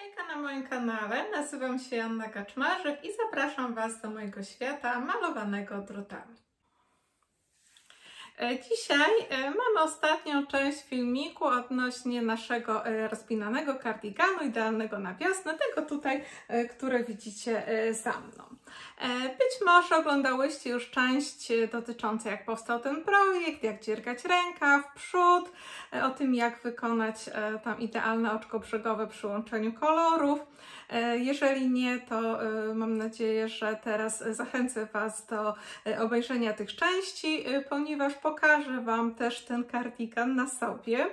Hejka na moim kanale, nazywam się Joanna Kaczmarzyk i zapraszam Was do mojego świata malowanego drutami. Dzisiaj mamy ostatnią część filmiku odnośnie naszego rozpinanego kardiganu, idealnego na wiosnę, tego tutaj, które widzicie za mną. Być może oglądałyście już część dotyczącą jak powstał ten projekt, jak dziergać rękaw, przód, o tym jak wykonać tam idealne oczko brzegowe przy łączeniu kolorów. Jeżeli nie, to mam nadzieję, że teraz zachęcę Was do obejrzenia tych części, ponieważ pokażę Wam też ten kardigan na sobie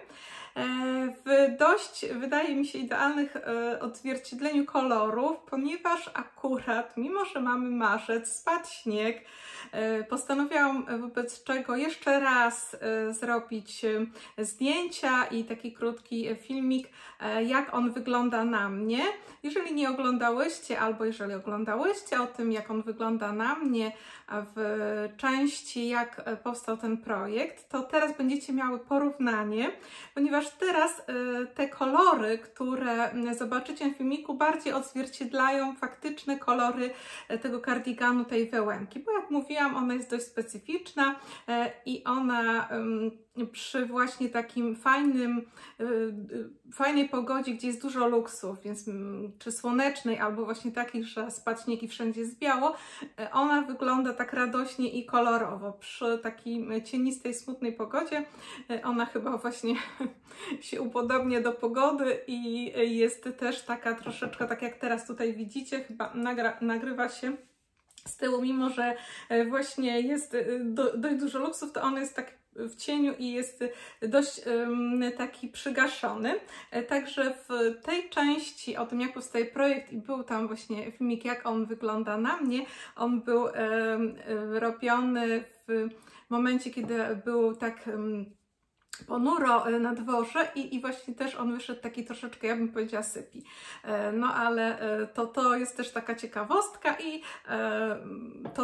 w dość, wydaje mi się, idealnych odzwierciedleniu kolorów, ponieważ akurat, mimo że mamy marzec, spadł śnieg, postanowiłam wobec czego jeszcze raz zrobić zdjęcia i taki krótki filmik, jak on wygląda na mnie. Jeżeli nie oglądałyście, albo jeżeli oglądałyście o tym, jak on wygląda na mnie w części, jak powstał ten projekt, to teraz będziecie miały porównanie, ponieważ teraz te kolory, które zobaczycie w filmiku, bardziej odzwierciedlają faktyczne kolory tego kardiganu, tej wełenki, bo jak mówiłam, ona jest dość specyficzna i ona przy właśnie takim fajnej pogodzie, gdzie jest dużo luksów, więc czy słonecznej, albo właśnie takiej, że spadł śnieg i wszędzie jest biało, ona wygląda tak radośnie i kolorowo. Przy takiej cienistej, smutnej pogodzie ona chyba właśnie się upodobnia do pogody i jest też taka troszeczkę, tak jak teraz tutaj widzicie, chyba nagrywa się z tyłu, mimo że właśnie jest dość dużo luksów, to on jest tak w cieniu i jest dość taki przygaszony. Także w tej części o tym, jak powstaje projekt, i był tam właśnie filmik, jak on wygląda na mnie, on był robiony w momencie, kiedy był tak ponuro na dworze i właśnie też on wyszedł taki troszeczkę, ja bym powiedziała, sypi. No ale to jest też taka ciekawostka i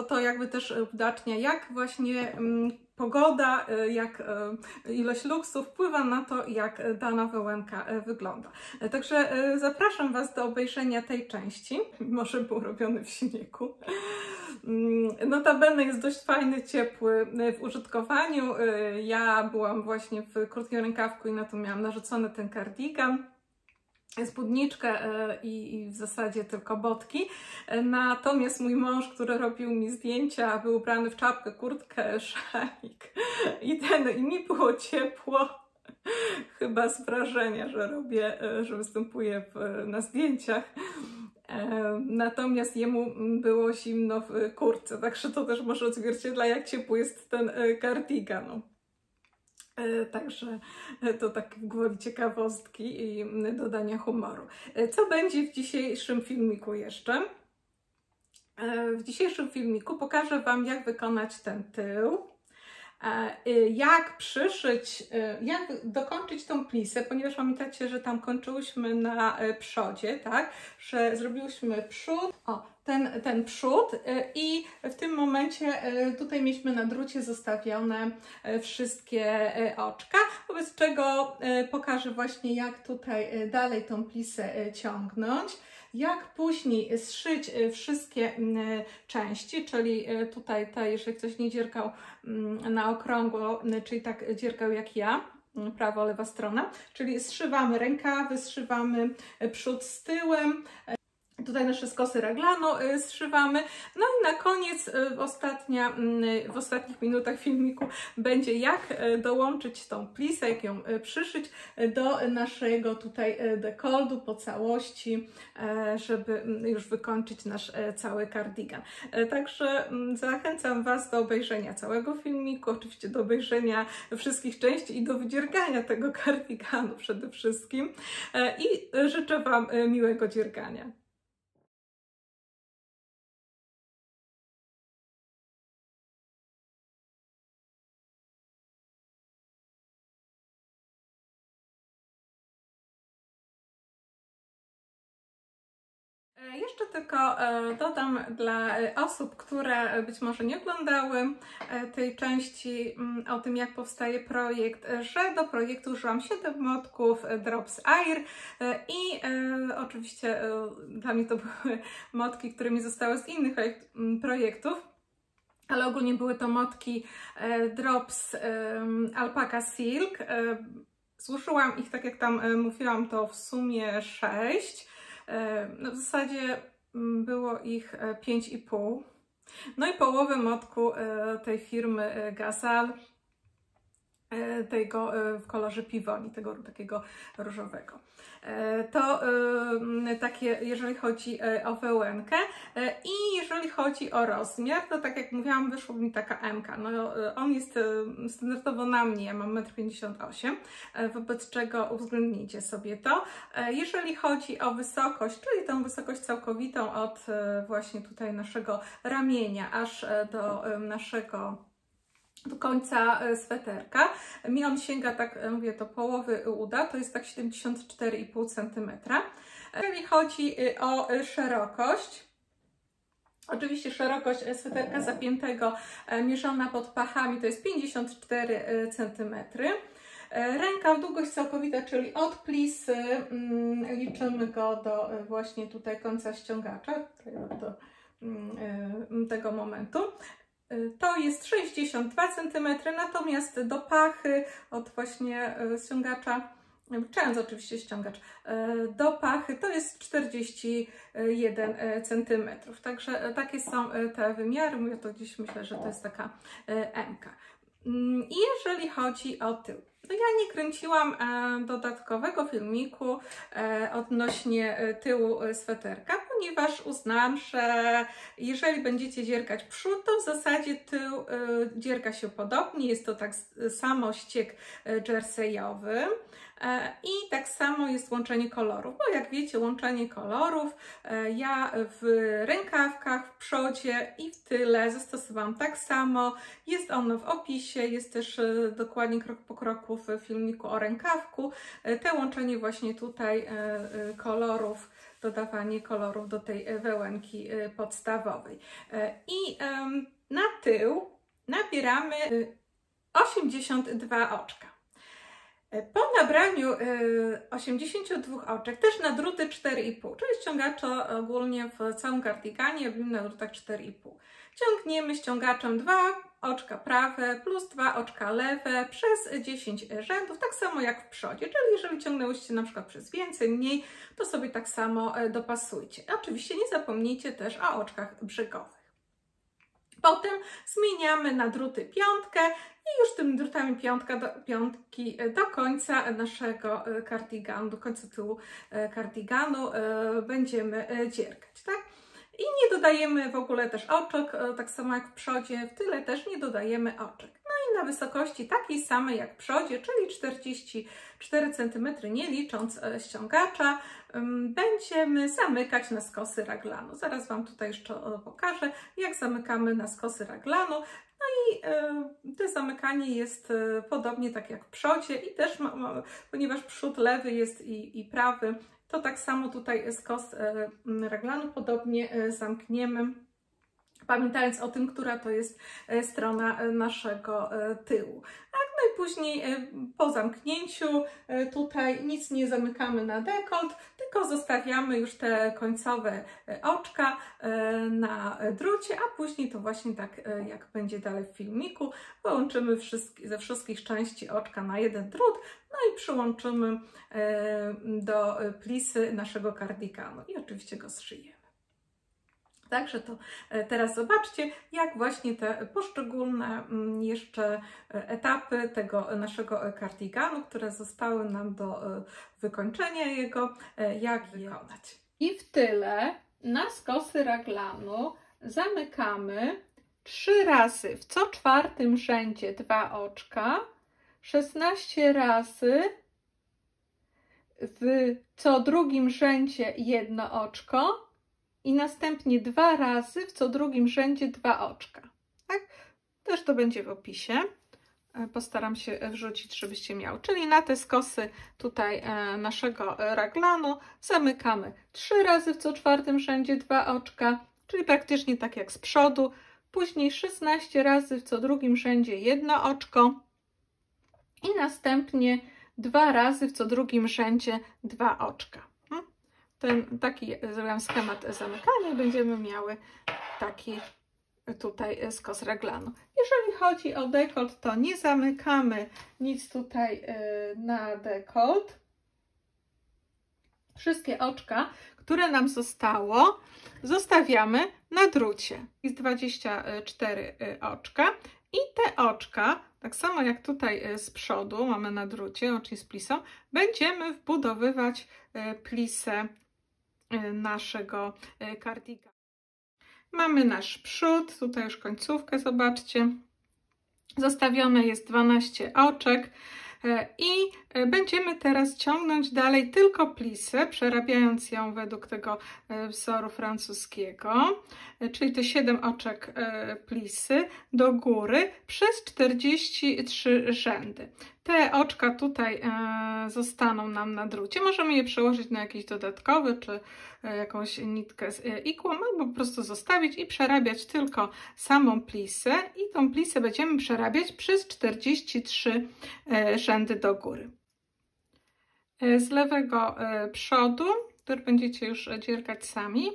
to jakby też udacznia, jak właśnie pogoda, jak ilość luksu wpływa na to, jak dana wełenka wygląda. Także zapraszam Was do obejrzenia tej części, mimo że był robiony w śniegu. Notabene jest dość fajny, ciepły w użytkowaniu. Ja byłam właśnie w krótkim rękawku i na to miałam narzucony ten kardigan, spódniczkę i w zasadzie tylko botki. Natomiast mój mąż, który robił mi zdjęcia, był ubrany w czapkę, kurtkę, szalik i mi było ciepło. Chyba z wrażenia, że występuję na zdjęciach. Natomiast jemu było zimno w kurtce, także to też może odzwierciedla, jak ciepły jest ten kardigan. Także to tak gwoli ciekawostki i dodania humoru. Co będzie w dzisiejszym filmiku jeszcze? W dzisiejszym filmiku pokażę Wam, jak wykonać ten tył, jak przyszyć, jak dokończyć tą plisę, ponieważ pamiętacie, że tam kończyłyśmy na przodzie, tak, że zrobiłyśmy przód, ten przód i w tym momencie tutaj mieliśmy na drucie zostawione wszystkie oczka, wobec czego pokażę właśnie, jak tutaj dalej tą plisę ciągnąć, jak później zszyć wszystkie części, czyli tutaj, jeżeli ktoś nie dziergał na okrągło, czyli tak dziergał jak ja, prawa, lewa strona, czyli zszywamy rękawy, zszywamy przód z tyłem, tutaj nasze skosy raglano zszywamy. No i na koniec, w ostatnich minutach filmiku będzie, jak dołączyć tą plisę, jak ją przyszyć do naszego tutaj dekoldu po całości, żeby już wykończyć nasz cały kardigan. Także zachęcam Was do obejrzenia całego filmiku, oczywiście do obejrzenia wszystkich części i do wydziergania tego kardiganu przede wszystkim. I życzę Wam miłego dziergania. Jeszcze tylko dodam dla osób, które być może nie oglądały tej części o tym, jak powstaje projekt, że do projektu użyłam 7 motków Drops Air i oczywiście dla mnie to były motki, które mi zostały z innych projektów, ale ogólnie były to motki Drops Alpaca Silk. Zużyłam ich, tak jak tam mówiłam, to w sumie 6. No w zasadzie było ich 5,5. No i połowę motku tej firmy Gazal, tego w kolorze piwoni, tego takiego różowego. To takie, jeżeli chodzi o wełnkę i jeżeli chodzi o rozmiar, to tak jak mówiłam, wyszła mi taka M-ka. No, on jest standardowo na mnie, ja mam 1,58 m, wobec czego uwzględnijcie sobie to. Jeżeli chodzi o wysokość, czyli tą wysokość całkowitą od właśnie tutaj naszego ramienia aż do końca sweterka. Mi on sięga, tak mówię, do połowy uda, to jest tak 74,5 cm. Jeżeli chodzi o szerokość, oczywiście szerokość sweterka zapiętego mierzona pod pachami to jest 54 cm. Rękaw, długość całkowita, czyli od plisy, liczymy go do właśnie tutaj końca ściągacza, do tego momentu. To jest 62 cm, natomiast do pachy od właśnie ściągacza, wliczając oczywiście ściągacz, do pachy to jest 41 cm. Także takie są te wymiary. Mówię to gdzieś, myślę, że to jest taka M-ka. I jeżeli chodzi o tył, to ja nie kręciłam dodatkowego filmiku odnośnie tyłu sweterka, ponieważ uznałam, że jeżeli będziecie dziergać przód, to w zasadzie tył dzierga się podobnie. Jest to tak samo ścieg jerseyowy. I tak samo jest łączenie kolorów, bo jak wiecie, łączenie kolorów ja w rękawkach, w przodzie i w tyle zastosowałam tak samo. Jest ono w opisie, jest też dokładnie krok po kroku w filmiku o rękawku. Te łączenie właśnie tutaj kolorów, dodawanie kolorów do tej wełenki podstawowej. I na tył nabieramy 82 oczka. Po nabraniu 82 oczek, też na druty 4,5, czyli ściągacza ogólnie w całym kardiganie robimy na drutach 4,5. Ciągniemy ściągaczem 2 oczka prawe plus 2 oczka lewe przez 10 rzędów, tak samo jak w przodzie. Czyli jeżeli ciągnęłyście na przykład przez więcej, mniej, to sobie tak samo dopasujcie. Oczywiście nie zapomnijcie też o oczkach brzygowych. Potem zmieniamy na druty piątkę i już tymi drutami piątki do końca naszego kardiganu, do końca tyłu kardiganu będziemy dziergać, tak? I nie dodajemy w ogóle też oczek, tak samo jak w przodzie, w tyle też nie dodajemy oczek. No i na wysokości takiej samej jak w przodzie, czyli 44 cm, nie licząc ściągacza, będziemy zamykać na skosy raglanu. Zaraz Wam tutaj jeszcze pokażę, jak zamykamy na skosy raglanu. No i to zamykanie jest podobnie tak jak w przodzie i też, ponieważ przód lewy jest i prawy, to tak samo tutaj skos raglanu podobnie zamkniemy, pamiętając o tym, która to jest strona naszego tyłu. Tak, no i później po zamknięciu tutaj nic nie zamykamy na dekolt, tylko zostawiamy już te końcowe oczka na drucie, a później to właśnie tak jak będzie dalej w filmiku, połączymy ze wszystkich części oczka na jeden drut, no i przyłączymy do plisy naszego kardiganu i oczywiście go zszyjemy. Także to teraz zobaczcie, jak właśnie te poszczególne jeszcze etapy tego naszego kardiganu, które zostały nam do wykończenia jego, jak je wykonać. I w tyle na skosy raglanu zamykamy 3 razy w co czwartym rzędzie 2 oczka, 16 razy w co drugim rzędzie 1 oczko, i następnie 2 razy w co drugim rzędzie 2 oczka. Tak? Też to będzie w opisie. postaram się wrzucić, żebyście miały. Czyli na te skosy tutaj naszego raglanu zamykamy 3 razy w co czwartym rzędzie 2 oczka, czyli praktycznie tak jak z przodu. Później 16 razy w co drugim rzędzie 1 oczko i następnie 2 razy w co drugim rzędzie 2 oczka. Taki zrobiłam schemat zamykania. Będziemy miały taki tutaj skos raglanu. Jeżeli chodzi o dekolt, to nie zamykamy nic tutaj na dekolt. Wszystkie oczka, które nam zostało, zostawiamy na drucie. Jest 24 oczka i te oczka, tak samo jak tutaj z przodu mamy na drucie, oczy z plisą, będziemy wbudowywać plisę naszego kardiganu. Mamy nasz przód, tutaj już końcówkę, zobaczcie. Zostawione jest 12 oczek i będziemy teraz ciągnąć dalej tylko plisę, przerabiając ją według tego wzoru francuskiego, czyli te 7 oczek plisy do góry przez 43 rzędy. Te oczka tutaj zostaną nam na drucie. Możemy je przełożyć na jakiś dodatkowy, czy jakąś nitkę z igłą, albo po prostu zostawić i przerabiać tylko samą plisę. I tą plisę będziemy przerabiać przez 43 rzędy do góry. Z lewego przodu, który będziecie już dziergać sami,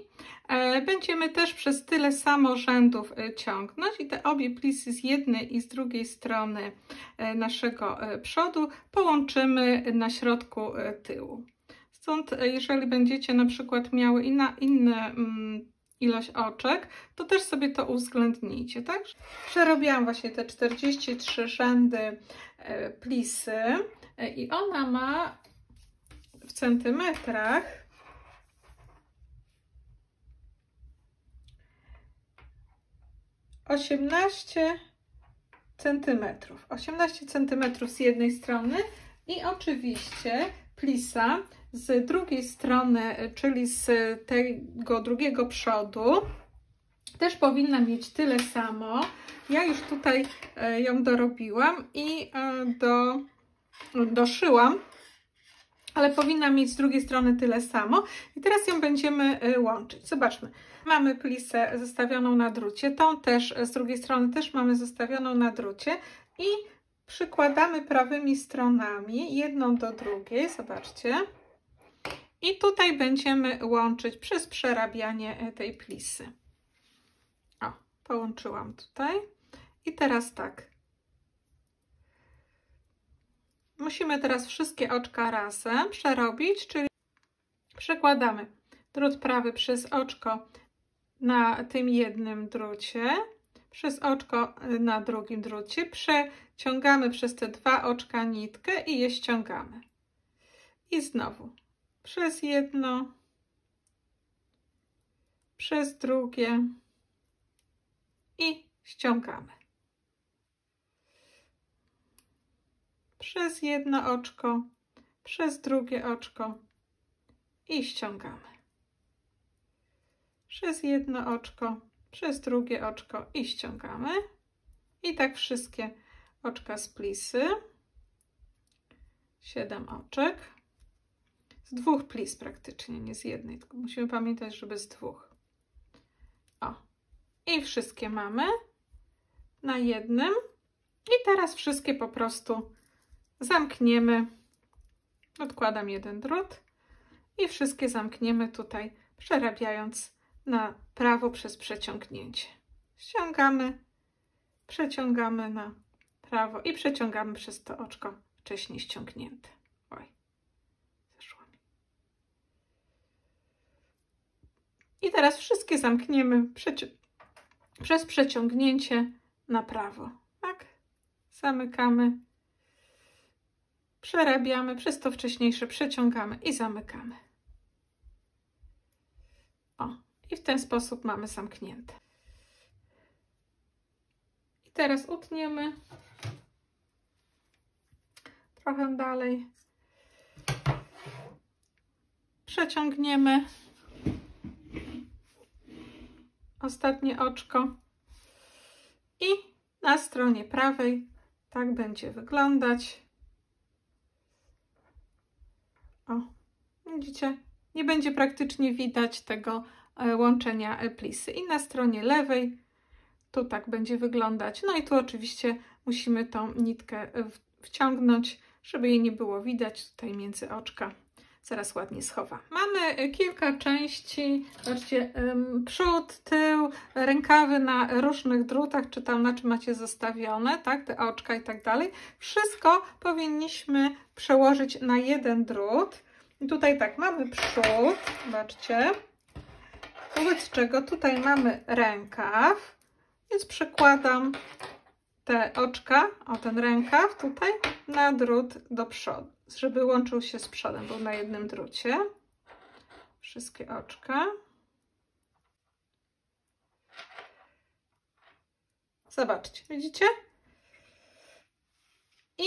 będziemy też przez tyle samo rzędów ciągnąć i te obie plisy z jednej i z drugiej strony naszego przodu połączymy na środku tyłu. Stąd jeżeli będziecie na przykład miały inne ilość oczek, to też sobie to uwzględnijcie, tak? Przerobiłam właśnie te 43 rzędy plisy i ona ma w centymetrach 18 centymetrów. 18 centymetrów z jednej strony i oczywiście plisa z drugiej strony, czyli z tego drugiego przodu, też powinna mieć tyle samo. Ja już tutaj ją dorobiłam i doszyłam, ale powinna mieć z drugiej strony tyle samo. I teraz ją będziemy łączyć. Zobaczmy. Mamy plisę zostawioną na drucie, tą też z drugiej strony też mamy zostawioną na drucie i przykładamy prawymi stronami jedną do drugiej, zobaczcie. I tutaj będziemy łączyć przez przerabianie tej plisy. O, połączyłam tutaj. I teraz tak. Musimy teraz wszystkie oczka razem przerobić, czyli przekładamy drut prawy przez oczko na tym jednym drucie, przez oczko na drugim drucie, przeciągamy przez te 2 oczka nitkę i je ściągamy. I znowu przez jedno, przez drugie i ściągamy. Przez jedno oczko, przez drugie oczko i ściągamy. Przez jedno oczko, przez drugie oczko i ściągamy. I tak wszystkie oczka z plisy. 7 oczek. Z 2 plis praktycznie, nie z jednej, tylko musimy pamiętać, żeby z 2. O. I wszystkie mamy na jednym. I teraz wszystkie po prostu zamkniemy. Odkładam jeden drut i wszystkie zamkniemy tutaj, przerabiając na prawo przez przeciągnięcie. Ściągamy, przeciągamy na prawo i przeciągamy przez to oczko wcześniej ściągnięte. Oj, zeszło mi. I teraz wszystkie zamkniemy przez przeciągnięcie na prawo. Tak? Zamykamy, przerabiamy, przez to wcześniejsze przeciągamy i zamykamy. O, i w ten sposób mamy zamknięte. I teraz utniemy trochę dalej. Przeciągniemy ostatnie oczko i na stronie prawej tak będzie wyglądać. O, widzicie? Nie będzie praktycznie widać tego łączenia plisy. I na stronie lewej tu tak będzie wyglądać. No i tu oczywiście musimy tą nitkę wciągnąć, żeby jej nie było widać tutaj między oczka. Zaraz ładnie schowa. Mamy kilka części, zobaczcie, przód, tył, rękawy na różnych drutach, czy tam na czym macie zostawione, tak, te oczka i tak dalej. Wszystko powinniśmy przełożyć na jeden drut. I tutaj tak, mamy przód, zobaczcie, wobec czego tutaj mamy rękaw, więc przykładam te oczka, o ten rękaw tutaj, na drut do przodu, żeby łączył się z przodem, był na jednym drucie. Wszystkie oczka. Zobaczcie, widzicie? I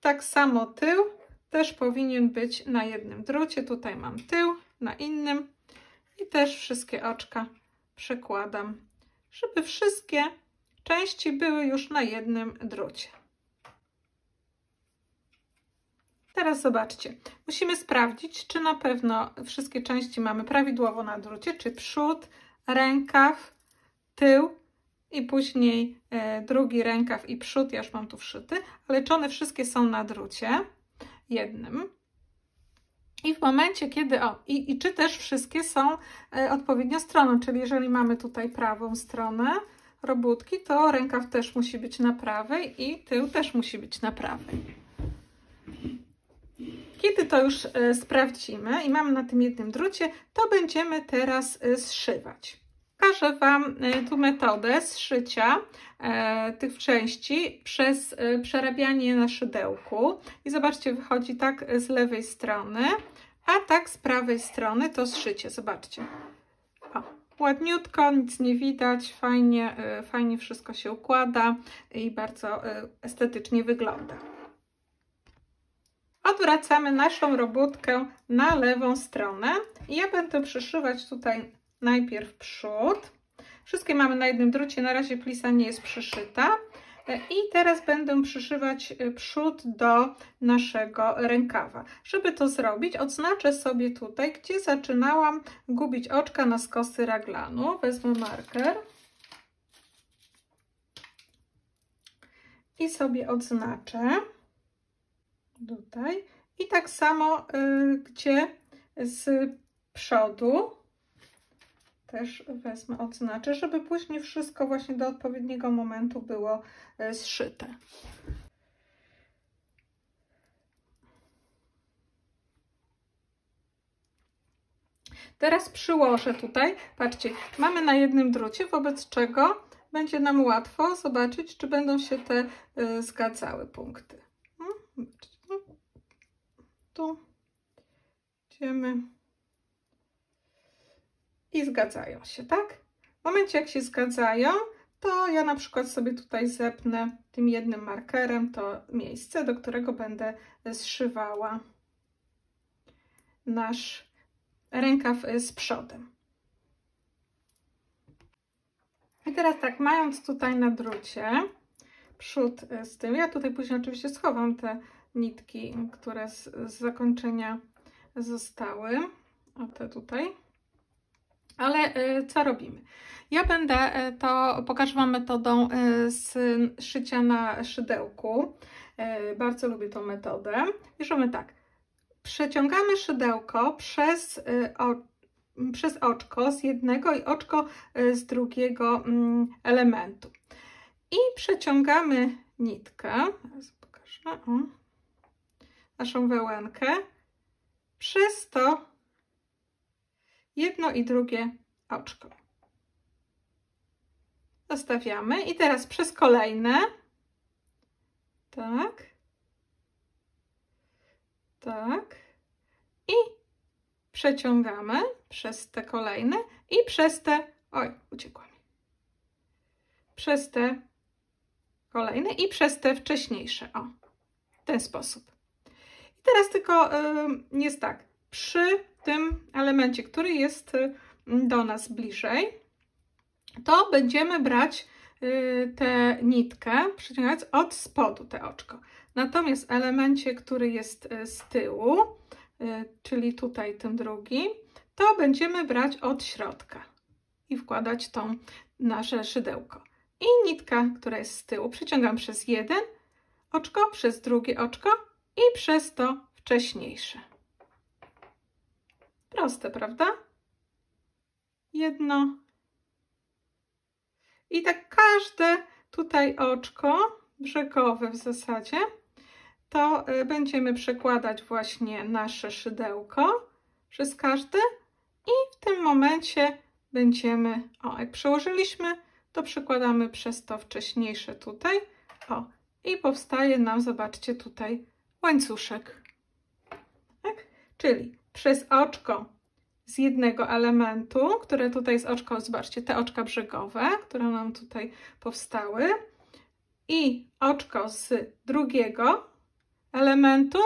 tak samo tył też powinien być na jednym drucie. Tutaj mam tył, na innym. I też wszystkie oczka przekładam, żeby wszystkie części były już na jednym drucie. Teraz zobaczcie, musimy sprawdzić, czy na pewno wszystkie części mamy prawidłowo na drucie, czy przód, rękaw, tył i później drugi rękaw i przód, ja już mam tu wszyty, ale czy one wszystkie są na drucie jednym. I w momencie, kiedy, i czy też wszystkie są odpowiednio stroną, czyli jeżeli mamy tutaj prawą stronę robótki, to rękaw też musi być na prawej i tył też musi być na prawej. Kiedy to już sprawdzimy i mamy na tym jednym drucie, to będziemy teraz zszywać. Pokażę Wam tu metodę zszycia tych części przez przerabianie na szydełku. I zobaczcie, wychodzi tak z lewej strony, a tak z prawej strony to zszycie. Zobaczcie. O, ładniutko, nic nie widać, fajnie wszystko się układa i bardzo estetycznie wygląda. Odwracamy naszą robótkę na lewą stronę i ja będę przyszywać tutaj najpierw przód. Wszystkie mamy na jednym drucie, na razie plisa nie jest przyszyta. I teraz będę przyszywać przód do naszego rękawa. Żeby to zrobić, odznaczę sobie tutaj, gdzie zaczynałam gubić oczka na skosy raglanu. Wezmę marker i sobie odznaczę tutaj. I tak samo, gdzie z przodu też wezmę, odznaczę, żeby później wszystko właśnie do odpowiedniego momentu było zszyte. Teraz przyłożę tutaj, patrzcie, mamy na jednym drucie, wobec czego będzie nam łatwo zobaczyć, czy będą się te zgadzały punkty. Tu idziemy i zgadzają się, tak? W momencie, jak się zgadzają, to ja na przykład sobie tutaj zepnę tym jednym markerem to miejsce, do którego będę zszywała nasz rękaw z przodem. I teraz tak, mając tutaj na drucie przód z tym, ja tutaj później oczywiście schowam te nitki, które z zakończenia zostały, a te tutaj. Ale co robimy? Ja będę pokażę Wam metodą z szycia na szydełku. Bardzo lubię tą metodę. Bierzemy tak, przeciągamy szydełko przez oczko z jednego i oczko z drugiego elementu. I przeciągamy nitkę, teraz pokażę, naszą wełenkę, przez to jedno i drugie oczko. Zostawiamy i teraz przez kolejne, tak, tak i przeciągamy przez te kolejne i przez te, oj, uciekła mi, przez te kolejne i przez te wcześniejsze, o, w ten sposób. I teraz tylko jest tak, przy tym elemencie, który jest do nas bliżej, to będziemy brać tę nitkę, przeciągając od spodu te oczko. Natomiast w elemencie, który jest z tyłu, czyli tutaj tym drugim, to będziemy brać od środka i wkładać tą nasze szydełko. I nitka, która jest z tyłu, przeciągam przez jeden oczko, przez drugie oczko i przez to wcześniejsze. Proste, prawda? Jedno. I tak każde tutaj oczko brzegowe w zasadzie, to będziemy przekładać właśnie nasze szydełko przez każde i w tym momencie będziemy, jak przełożyliśmy, to przekładamy przez to wcześniejsze tutaj, i powstaje nam, zobaczcie tutaj, łańcuszek. Tak? Czyli przez oczko z jednego elementu, które tutaj jest oczko, zobaczcie, te oczka brzegowe, które nam tutaj powstały, i oczko z drugiego elementu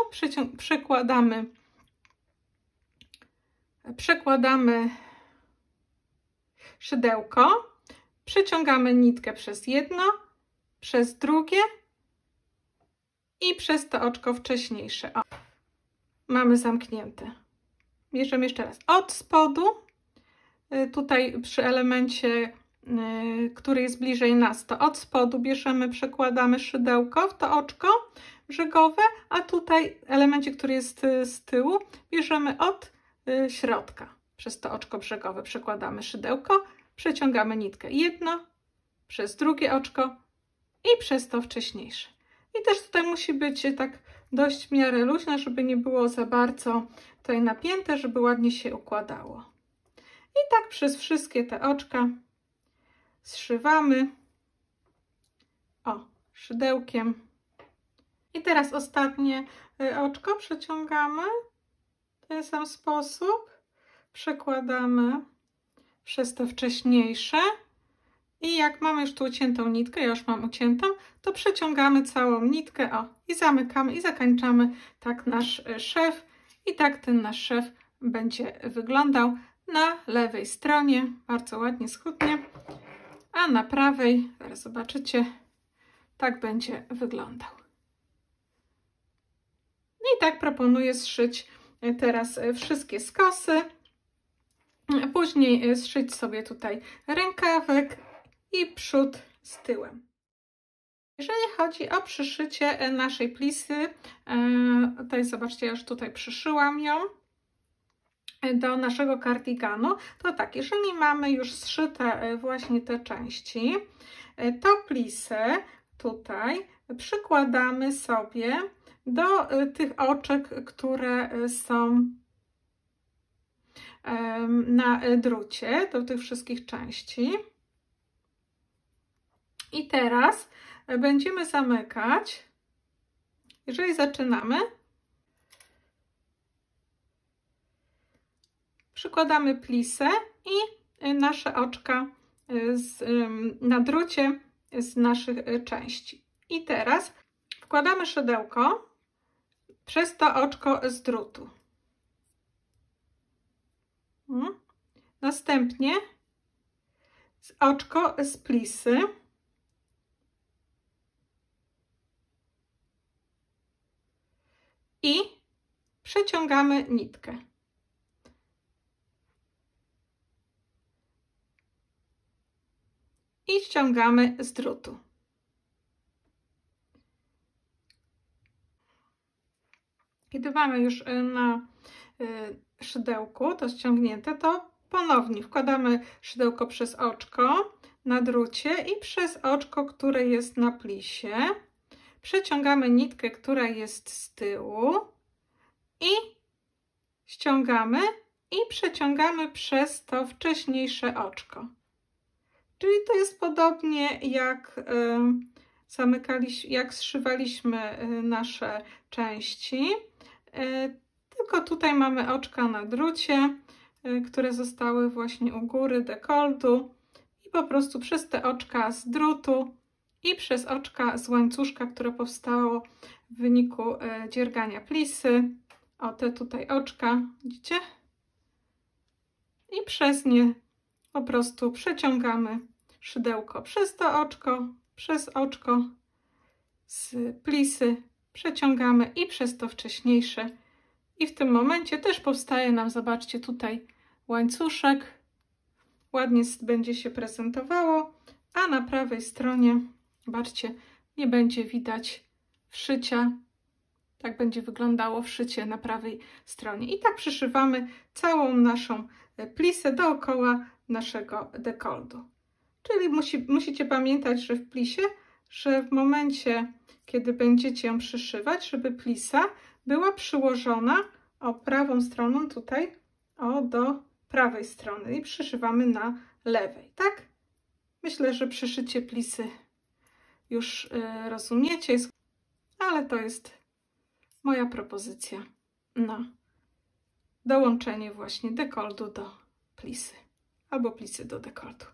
przekładamy szydełko, przeciągamy nitkę przez jedno, przez drugie i przez to oczko wcześniejsze. Mamy zamknięte. Bierzemy jeszcze raz od spodu, tutaj przy elemencie, który jest bliżej nas, to od spodu bierzemy, przekładamy szydełko w to oczko brzegowe, a tutaj w elemencie, który jest z tyłu, bierzemy od środka. Przez to oczko brzegowe przekładamy szydełko, przeciągamy nitkę jedno, przez drugie oczko i przez to wcześniejsze. I też tutaj musi być tak dość w miarę luźne, żeby nie było za bardzo tutaj napięte, żeby ładnie się układało. I tak przez wszystkie te oczka zszywamy szydełkiem. I teraz ostatnie oczko przeciągamy w ten sam sposób. Przekładamy przez to wcześniejsze. I jak mamy już tu uciętą nitkę, ja już mam uciętą, to przeciągamy całą nitkę i zamykamy i zakończamy tak nasz szef. I tak ten nasz szef będzie wyglądał na lewej stronie, bardzo ładnie, schludnie, a na prawej, zaraz zobaczycie, tak będzie wyglądał. I tak proponuję zszyć teraz wszystkie skosy, później zszyć sobie tutaj rękawek i przód z tyłem. Jeżeli chodzi o przyszycie naszej plisy, tutaj zobaczcie, ja już tutaj przyszyłam ją do naszego kardiganu, to tak, jeżeli mamy już zszyte właśnie te części, to plisę tutaj przykładamy sobie do tych oczek, które są na drucie, do tych wszystkich części. I teraz będziemy zamykać. Jeżeli zaczynamy, przykładamy plisę i nasze oczka na drucie z naszych części. I teraz wkładamy szydełko przez to oczko z drutu. Następnie oczko z plisy. I przeciągamy nitkę. I ściągamy z drutu. Kiedy mamy już na szydełku to ściągnięte, to ponownie wkładamy szydełko przez oczko na drucie i przez oczko, które jest na plisie. Przeciągamy nitkę, która jest z tyłu i ściągamy i przeciągamy przez to wcześniejsze oczko. Czyli to jest podobnie jak jak zszywaliśmy nasze części, tylko tutaj mamy oczka na drucie, które zostały właśnie u góry dekoltu i po prostu przez te oczka z drutu i przez oczka z łańcuszka, które powstało w wyniku dziergania plisy. Te tutaj oczka, widzicie? I przez nie po prostu przeciągamy szydełko przez to oczko, przez oczko z plisy, przeciągamy i przez to wcześniejsze. I w tym momencie też powstaje nam, zobaczcie tutaj, łańcuszek. Ładnie będzie się prezentowało, a na prawej stronie, zobaczcie, nie będzie widać wszycia. Tak będzie wyglądało wszycie na prawej stronie. I tak przyszywamy całą naszą plisę dookoła naszego dekoltu. Czyli musicie pamiętać, że w plisie, że w momencie, kiedy będziecie ją przyszywać, żeby plisa była przyłożona prawą stroną tutaj do prawej strony i przyszywamy na lewej, tak? Myślę, że przyszycie plisy już rozumiecie, ale to jest moja propozycja na dołączenie właśnie dekoltu do plisy albo plisy do dekoltu.